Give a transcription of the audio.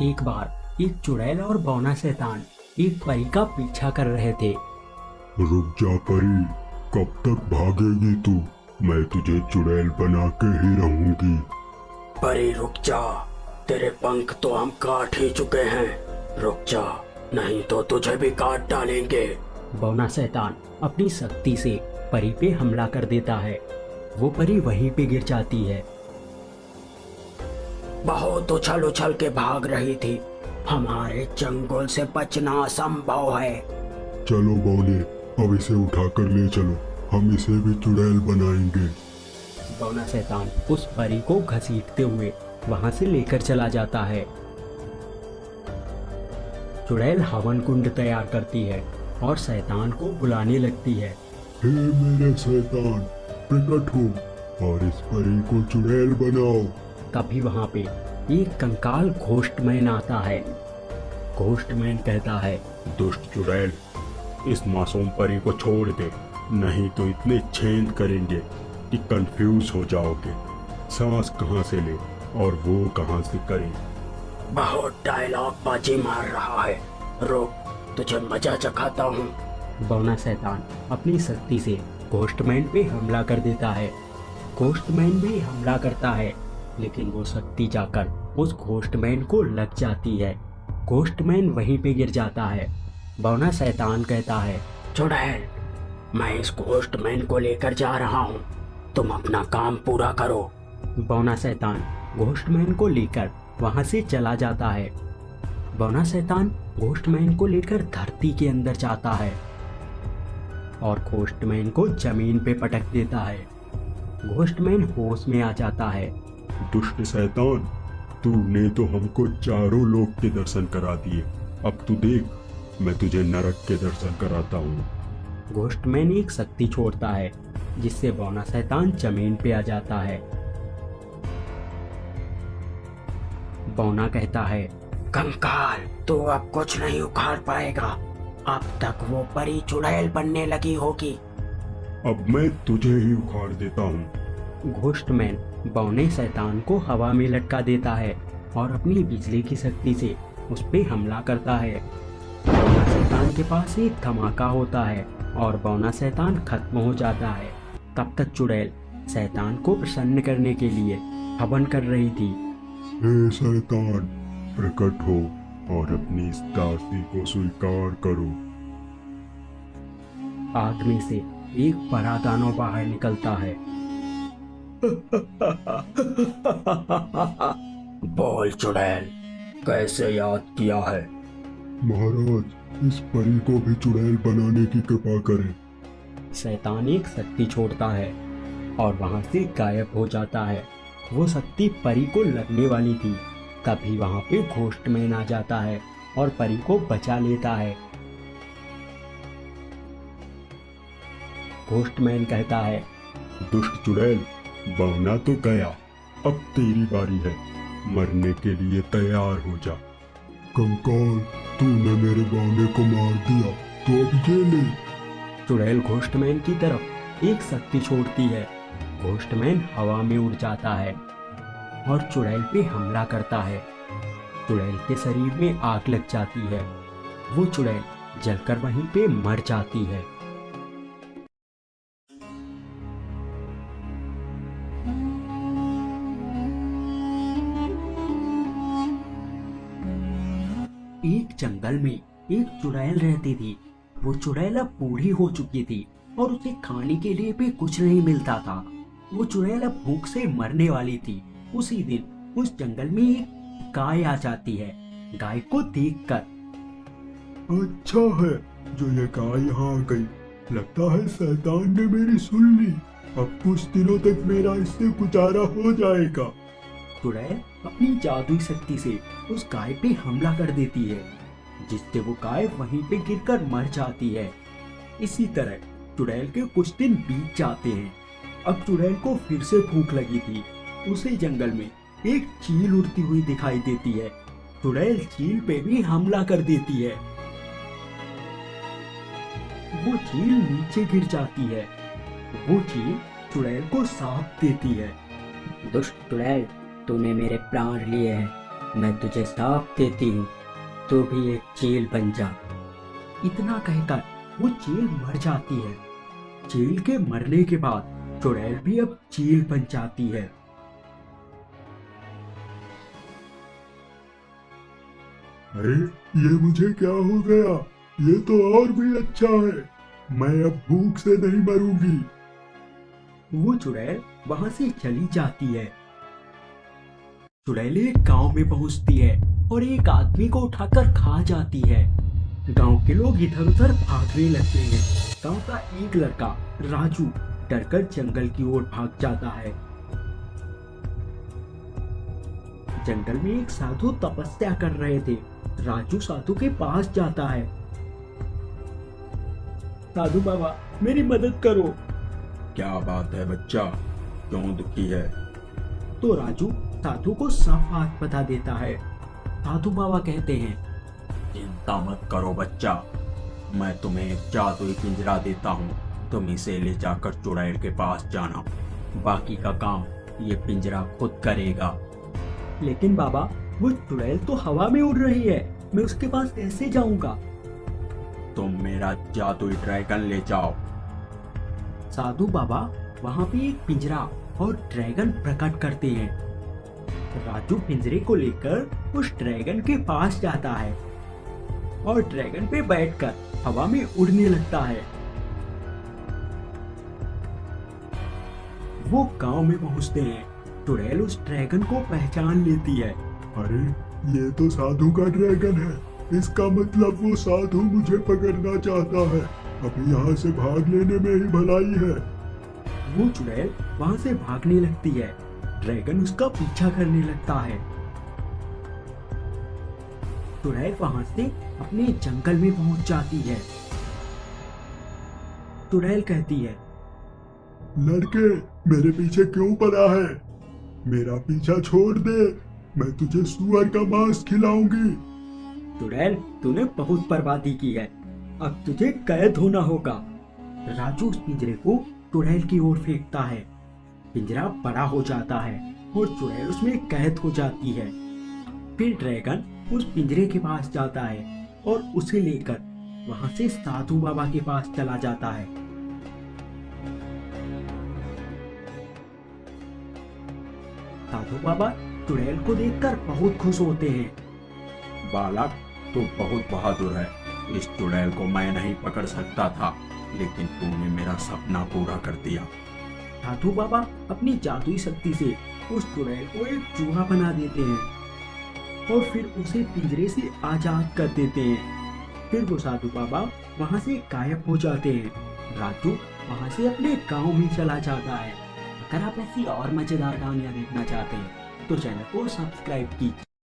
एक बार एक चुड़ैल और बौना शैतान एक परी का पीछा कर रहे थे। रुक जा परी, कब तक भागेगी तू? मैं तुझे चुड़ैल बना के ही रहूंगी। परी रुक जा, तेरे पंख तो हम काट ही चुके हैं। रुक जा, नहीं तो तुझे भी काट डालेंगे। बौना शैतान अपनी शक्ति से परी पे हमला कर देता है। वो परी वहीं पे गिर जाती है। बहुत उछल उछल के भाग रही थी, हमारे चंगुल से बचना असंभव है। चलो बौने, अब इसे उठा कर ले चलो, हम इसे भी चुड़ैल बनाएंगे। बौना शैतान उस परी को घसीटते हुए वहां से लेकर चला जाता है। चुड़ैल हवन कुंड तैयार करती है और शैतान को बुलाने लगती है। हे मेरे शैतान, प्रकट हो और इस परी को चुड़ैल बनाओ। तभी वहां पे एक कंकाल घोस्टमैन आता है। घोस्टमैन कहता है, दुष्ट चुड़ैल, इस मासूम परी को छोड़ दे, नहीं तो इतने छेद करेंगे कि कंफ्यूज हो जाओगे। सांस कहाँ से ले और वो कहाँ से करे। बहुत डायलॉग बाजी मार रहा है, रुक, तुझे मजा चखाता हूँ। बौना शैतान अपनी शक्ति से घोस्टमैन पे हमला कर देता है। घोस्टमैन भी हमला करता है, लेकिन वो शक्ति जाकर उस घोस्टमैन को लग जाती है। घोस्टमैन वहीं पे गिर जाता है। बौना शैतान कहता है, चुड़ैल, मैं इस घोस्टमैन को लेकर जा रहा हूँ, तुम अपना काम पूरा करो। बौना शैतान घोस्टमैन को लेकर वहां से चला जाता है। बौना शैतान घोस्टमैन को लेकर धरती के अंदर जाता है और घोस्टमैन को जमीन पे पटक देता है। घोस्टमैन होश में आ जाता है। दुष्ट शैतान, तूने तो हमको चारों लोक के दर्शन करा दिए, अब तू देख, मैं तुझे नरक के दर्शन कराता हूँ। घोस्टमैन एक शक्ति छोड़ता है जिससे बौना शैतान जमीन पे आ जाता है। बौना कहता है, कंकाल, तू अब कुछ नहीं उखाड़ पाएगा, अब तक वो परी चुड़ैल बनने लगी होगी। अब मैं तुझे ही उखाड़ देता हूँ। घोस्टमैन बौने शैतान को हवा में लटका देता है और अपनी बिजली की शक्ति से उस पे हमला करता है। बौना शैतान के पास एक धमाका होता है और बौना शैतान खत्म हो जाता है। तब तक चुड़ैल शैतान को प्रसन्न करने के लिए हवन कर रही थी। हे शैतान, प्रकट हो और अपनी इस दासी को स्वीकार करो। आग में से एक बड़ा दानव बाहर निकलता है। बोल चुड़ैल, कैसे याद किया है? महाराज, इस परी को भी चुड़ैल बनाने की कृपा करें। शैतान एक शक्ति छोड़ता है और वहां से गायब हो जाता है। वो शक्ति परी को लगने वाली थी, तभी वहां पे घोस्टमैन आ जाता है और परी को बचा लेता है। घोस्टमैन कहता है, दुष्ट चुड़ैल, बौना तो गया, अब तेरी बारी है, मरने के लिए तैयार हो जा। कंकाल, तूने मेरे बौने को मार दिया, तो अब ये ले। चुड़ैल घोस्टमैन की तरफ एक शक्ति छोड़ती है। घोस्टमैन हवा में उड़ जाता है और चुड़ैल पे हमला करता है। चुड़ैल के शरीर में आग लग जाती है। वो चुड़ैल जलकर वहीं पे मर जाती है। एक जंगल में एक चुड़ैल रहती थी। वो चुड़ैल अब बूढ़ी हो चुकी थी और उसे खाने के लिए भी कुछ नहीं मिलता था। वो चुड़ैल अब भूख से मरने वाली थी। उसी दिन उस जंगल में एक गाय आ जाती है। गाय को देखकर, अच्छा है जो ये गाय यहाँ आ गई, लगता है शैतान ने मेरी सुन ली, अब कुछ दिनों तक मेरा इससे गुजारा हो जाएगा। चुड़ैल अपनी जादुई शक्ति से उस गाय पे हमला कर देती है, जिससे वो गाय वहीं पे गिरकर मर जाती है। इसी तरह चुड़ैल के कुछ दिन बीत जाते हैं। अब चुड़ैल को फिर से भूख लगी थी। उसी जंगल में एक चील उड़ती हुई दिखाई देती है। चुड़ैल चील पे भी हमला कर देती है। वो चील नीचे गिर जाती है। वो चील चुड़ैल को साप देती है। दुष्ट चुड़ैल, तूने मेरे प्राण लिए हैं, मैं तुझे श्राप देती हूँ, तो भी एक चील बन जा। इतना कहकर वो चील मर जाती है। चील के मरने के बाद चुड़ैल भी अब चील बन जाती है। अरे ये मुझे क्या हो गया? ये तो और भी अच्छा है। मैं अब भूख से नहीं मरूंगी। वो चुड़ैल वहां से चली जाती है। चुड़ैल एक गांव में पहुंचती है और एक आदमी को उठाकर खा जाती है। गांव के लोग इधर उधर भागने लगते हैं। गांव का एक लड़का राजू डरकर जंगल की ओर भाग जाता है। जंगल में एक साधु तपस्या कर रहे थे। राजू साधु के पास जाता है। साधु बाबा, मेरी मदद करो। क्या बात है बच्चा, क्यों दुखी है? तो राजू साधु को सब बात बता देता है। साधु बाबा कहते हैं, चिंता मत करो बच्चा, मैं तुम्हें एक जादुई पिंजरा देता हूँ। तुम इसे ले जाकर चुड़ैल के पास जाना, बाकी का काम ये पिंजरा खुद करेगा। लेकिन बाबा, वो चुड़ैल तो हवा में उड़ रही है, मैं उसके पास कैसे जाऊंगा? तुम मेरा जादुई ड्रैगन ले जाओ। साधु बाबा वहां पे एक पिंजरा और ड्रैगन प्रकट करते हैं। राजू पिंजरे को लेकर उस ड्रैगन के पास जाता है और ड्रैगन पे बैठकर हवा में उड़ने लगता है। वो गांव में पहुंचते हैं। चुड़ैल उस ड्रैगन को पहचान लेती है। अरे ये तो साधु का ड्रैगन है। इसका मतलब वो साधु मुझे पकड़ना चाहता है। अभी यहाँ से भाग लेने में ही भलाई है। वो चुड़ैल वहां से भागने लगती है। ड्रैगन उसका पीछा करने लगता है। चुड़ैल वहां से अपने जंगल में पहुंच जाती है। चुड़ैल कहती है, लड़के, मेरे पीछे क्यों पड़ा है? मेरा पीछा छोड़ दे, मैं तुझे सुअर का मांस खिलाऊंगी। चुड़ैल, तूने बहुत बर्बादी की है, अब तुझे कैद होना होगा। राजू उस पिंजरे को चुड़ैल की ओर फेंकता है। पिंजरा बड़ा हो जाता है और चुड़ैल उसमें कैद हो जाती है। फिर ड्रैगन उस पिंजरे के पास जाता है और उसे लेकर वहां से साधु बाबा के पास चला जाता है। साधु बाबा चुड़ैल को देखकर बहुत खुश होते हैं। बालक, तू बहुत बहादुर है। इस चुड़ैल को मैं नहीं पकड़ सकता था, लेकिन तूने मेरा सपना पूरा कर दिया। साधु बाबा अपनी जादुई शक्ति से उस चुड़ैल को एक चूहा बना देते हैं और फिर उसे पिंजरे से आजाद कर देते हैं। फिर वो साधु बाबा वहां से गायब हो जाते हैं। राजू वहां से अपने गांव में चला जाता है। अगर आप ऐसी और मजेदार कहानियां देखना चाहते हैं तो चैनल को सब्सक्राइब कीजिए।